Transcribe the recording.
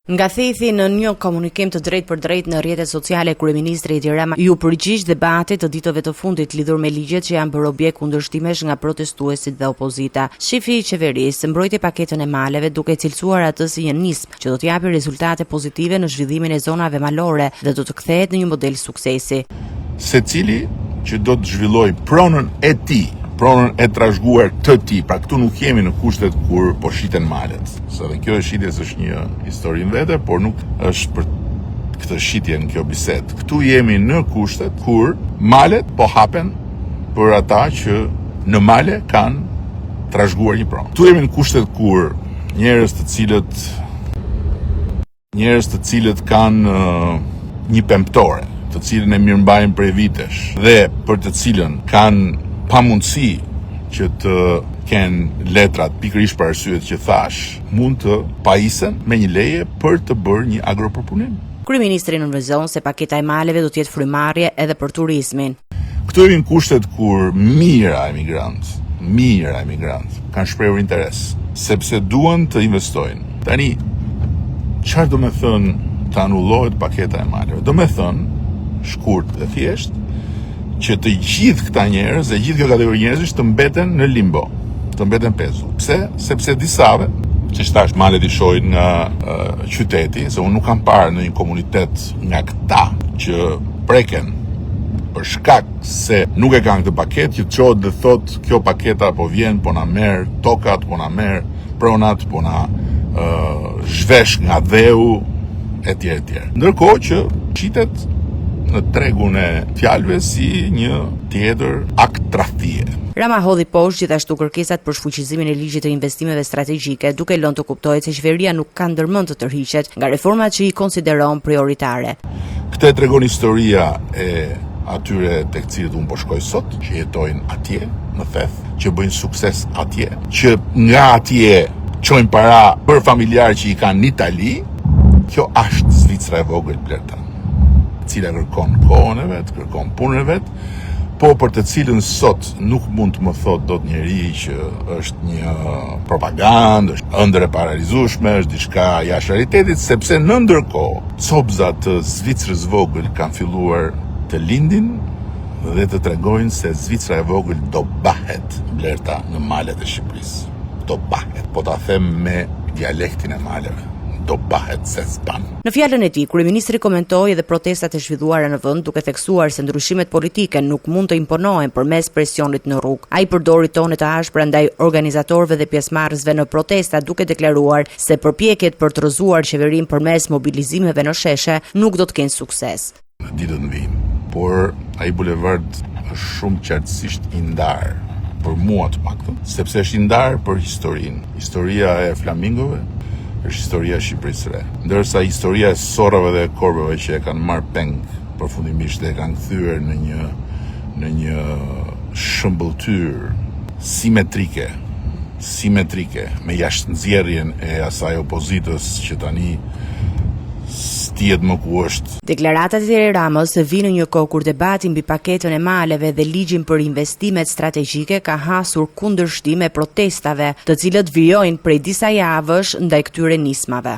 Nga thethi në një komunikim të drejt për drejt në rrjetet sociale, kryeministri Edi Rama ju përgjigj debatit të ditëve të fundit lidhur me ligjet që janë bërë objekt kundërshtimesh nga protestuesit dhe opozita. Shefi i qeverisë mbrojti paketën e maleve duke cilësuar atë si një nismë që do të japë rezultate pozitive në zhvillimin e zonave malore dhe do të kthehet në një model suksesi. Secili që do të zhvilloj pronën e tij, pronën e trashëguar të tij. Pra këtu nuk jemi në kushtet kur po shiten malet. Sa dhe kjo shitjes është një histori në vete, por nuk është për këtë shitje në kjo bisedë. Këtu jemi në kushtet kur malet po hapen për ata që në male kanë trashëguar një pronë. Këtu jemi në kushtet kur njerëz të cilët kanë një pemtore, të cilën e mirëmbajnë prej vitesh dhe për të cilën kanë pamundësi që të kenë letrat pikërisht për arsyet që thash, mund të pajisen me një leje për të bërë një agropërpunim. Kryeministri nënvizon se paketa e maleve do të jetë frymarrje edhe për turizmin. Këtu jemi në kushtet kur mijëra emigrant kanë shprehur interes, sepse duan të investojnë. Tani, çfarë do me thënë të anullohet paketa e maleve? Do me thënë, shkurt dhe thjesht, që të gjithë këta njerëz dhe gjithë kjo kategori njerëzish të mbeten në limbo, të mbeten pezull. Pse? Sepse disave, që thash malet i shohin nga qyteti, se unë nuk kam parë në një komunitet nga këta që preken për shkak se nuk e kanë këtë paketë, që çohet dhe thot kjo paketa po vjen, po na merr tokat, po na merr pronat, po na zhvesh nga dheu, etj. Ndërkohë që qitet në tregun e fjalëve si një tjetër akt tradhtie. Rama hodhi poshtë gjithashtu kërkesat për shfuqizimin e ligjit të investimeve strategjike, duke lënë të kuptohet se qeveria nuk ka ndërmend të tërhiqet nga reformat që i konsideron prioritare. Këtë e tregon historia e atyre tek cilët unë po shkoj sot, që jetojnë atje në theth, që bëjnë sukses atje, që nga atje çojnë para për familjarë që i kanë në Itali. Kjo është Zvicra e vogël, Blerta, cila kërkon kohën e vet, kërkon punën e vet, po për të cilën sot nuk mund të më thot dot njeri që është një propagandë, është ëndër e paralizueshme, është diçka jashtë realitetit, sepse në ndërkohë copzat të Zvicrës vogël kanë filluar të lindin dhe të tregojnë se Zvicra e vogël do bahet, Blerta, në malet e Shqipërisë. Do bahet, po ta them me dialektin e maleve. Do bahet se s'ban. Në fjalën e tij, kryeministri komentoi edhe protestat e zhvilluara në vend, duke theksuar se ndryshimet politike nuk mund të imponohen përmes presionit në rrugë. Ai përdori tone të ashpra ndaj organizatorëve dhe pjesëmarrësve në protesta, duke deklaruar se përpjekjet për të rrëzuar qeverinë përmes mobilizimeve në sheshe nuk do të kenë sukses. Ditët në vijim, por ai bulevard është shumë qartësisht i ndarë për mua të paktën, sepse është i ndarë për historinë. Historia e flamingove është historia e Shqipërisë re. Ndërsa historia e sorrave dhe korbeve që e kanë marrë peng përfundimisht dhe e kanë kthyer në një shëmbëltyr simetrike me jashtënxjerrjen e asaj opozitës që tani stihet më ku është. Deklaratat e Ramës vinë në një kohë kur debati mbi paketën e maleve dhe ligjin për investimet strategjike ka hasur kundërshtim e protestave, të cilët vijojnë prej disa javësh ndaj këtyre nismave.